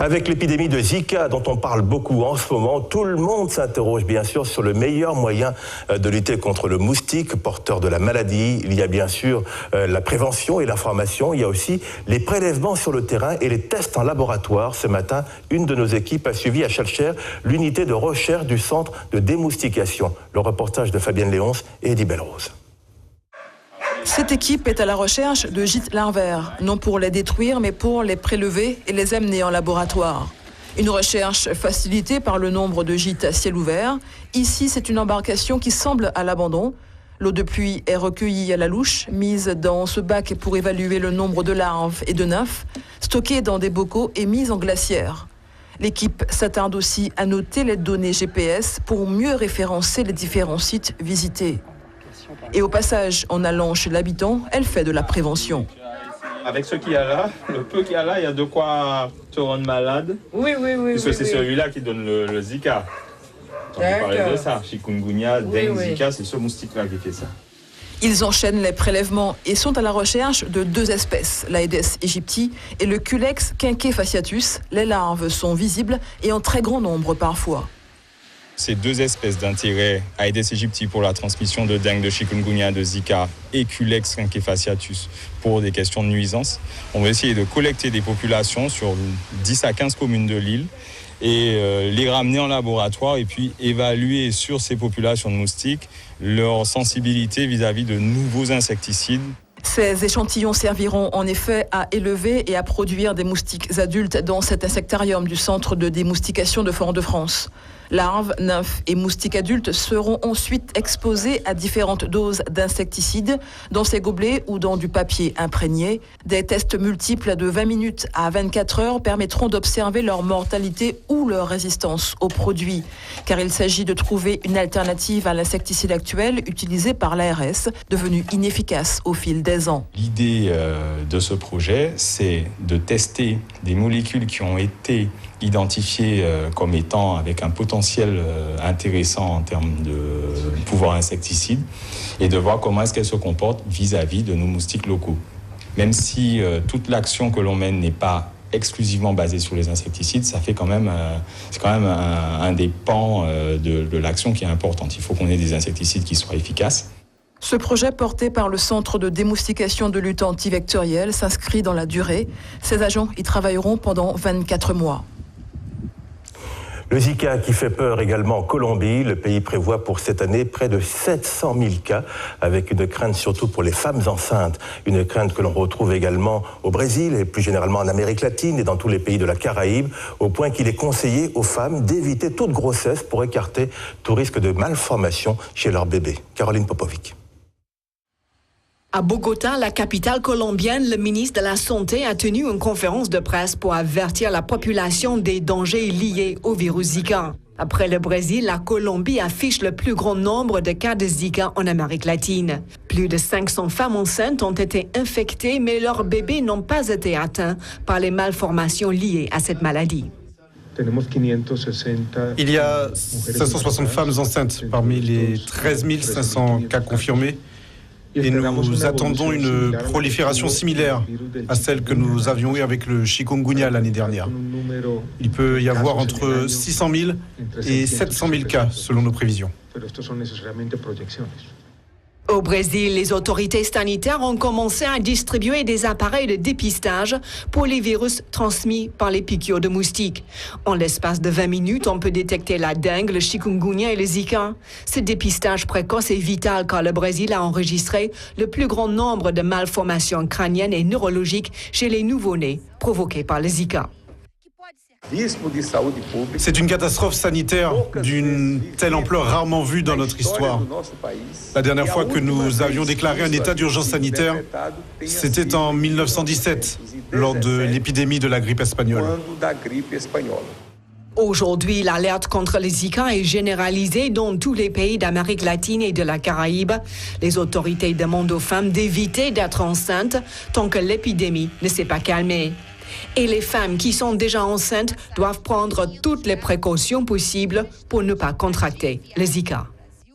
Avec l'épidémie de Zika dont on parle beaucoup en ce moment, tout le monde s'interroge bien sûr sur le meilleur moyen de lutter contre le moustique porteur de la maladie. Il y a bien sûr la prévention et l'information. Il y a aussi les prélèvements sur le terrain et les tests en laboratoire. Ce matin, une de nos équipes a suivi à Schœlcher l'unité de recherche du centre de démoustication. Le reportage de Fabienne Léonce et Eddie Belrose. Cette équipe est à la recherche de gîtes larvaires, non pour les détruire, mais pour les prélever et les amener en laboratoire. Une recherche facilitée par le nombre de gîtes à ciel ouvert. Ici, c'est une embarcation qui semble à l'abandon. L'eau de pluie est recueillie à la louche, mise dans ce bac pour évaluer le nombre de larves et de nymphes, stockées dans des bocaux et mises en glacière. L'équipe s'attarde aussi à noter les données GPS pour mieux référencer les différents sites visités. Et au passage, en allant chez l'habitant, elle fait de la prévention. Avec ce qu'il y a là, le peu qu'il y a là, il y a de quoi te rendre malade. Oui. Parce que c'est celui-là qui donne le Zika. On parlait de ça, chikungunya, dengue, Zika, c'est ce moustique-là qui fait ça. Ils enchaînent les prélèvements et sont à la recherche de deux espèces, l'Aedes aegypti et le Culex quinquefasciatus. Les larves sont visibles et en très grand nombre parfois. Ces deux espèces d'intérêt, Aedes aegypti pour la transmission de dengue, de chikungunya, de Zika et Culex quinquefasciatus pour des questions de nuisance. On va essayer de collecter des populations sur 10 à 15 communes de l'île et les ramener en laboratoire et puis évaluer sur ces populations de moustiques leur sensibilité vis-à-vis de nouveaux insecticides. Ces échantillons serviront en effet à élever et à produire des moustiques adultes dans cet insectarium du centre de démoustication de Fort-de-France. Larves, nymphes et moustiques adultes seront ensuite exposés à différentes doses d'insecticides dans ces gobelets ou dans du papier imprégné. Des tests multiples de 20 minutes à 24 heures permettront d'observer leur mortalité ou leur résistance aux produits. Car il s'agit de trouver une alternative à l'insecticide actuel utilisé par l'ARS, devenu inefficace au fil des ans. L'idée de ce projet, c'est de tester des molécules qui ont été identifiées comme étant avec un potentiel intéressant en termes de pouvoir insecticide et de voir comment est-ce qu'elles se comportent vis-à-vis de nos moustiques locaux. Même si toute l'action que l'on mène n'est pas exclusivement basée sur les insecticides, ça fait quand même, c'est quand même un des pans de l'action qui est importante. Il faut qu'on ait des insecticides qui soient efficaces. Ce projet porté par le Centre de démoustication de lutte antivectorielle s'inscrit dans la durée. Ces agents y travailleront pendant 24 mois. Le Zika qui fait peur également en Colombie. Le pays prévoit pour cette année près de 700 000 cas, avec une crainte surtout pour les femmes enceintes. Une crainte que l'on retrouve également au Brésil et plus généralement en Amérique latine et dans tous les pays de la Caraïbe, au point qu'il est conseillé aux femmes d'éviter toute grossesse pour écarter tout risque de malformation chez leur bébé. Caroline Popovic. À Bogota, la capitale colombienne, le ministre de la Santé a tenu une conférence de presse pour avertir la population des dangers liés au virus Zika. Après le Brésil, la Colombie affiche le plus grand nombre de cas de Zika en Amérique latine. Plus de 500 femmes enceintes ont été infectées, mais leurs bébés n'ont pas été atteints par les malformations liées à cette maladie. Il y a 560 femmes enceintes parmi les 13 500 cas confirmés. Et nous attendons une prolifération similaire à celle que nous avions eue avec le chikungunya l'année dernière. Il peut y avoir entre 600 000 et 700 000 cas selon nos prévisions. Au Brésil, les autorités sanitaires ont commencé à distribuer des appareils de dépistage pour les virus transmis par les piqûres de moustiques. En l'espace de 20 minutes, on peut détecter la dengue, le chikungunya et le Zika. Ce dépistage précoce est vital car le Brésil a enregistré le plus grand nombre de malformations crâniennes et neurologiques chez les nouveau-nés provoquées par le Zika. C'est une catastrophe sanitaire d'une telle ampleur rarement vue dans notre histoire. La dernière fois que nous avions déclaré un état d'urgence sanitaire, c'était en 1917, lors de l'épidémie de la grippe espagnole. Aujourd'hui, l'alerte contre le Zika est généralisée dans tous les pays d'Amérique latine et de la Caraïbe. Les autorités demandent aux femmes d'éviter d'être enceintes tant que l'épidémie ne s'est pas calmée. Et les femmes qui sont déjà enceintes doivent prendre toutes les précautions possibles pour ne pas contracter le Zika.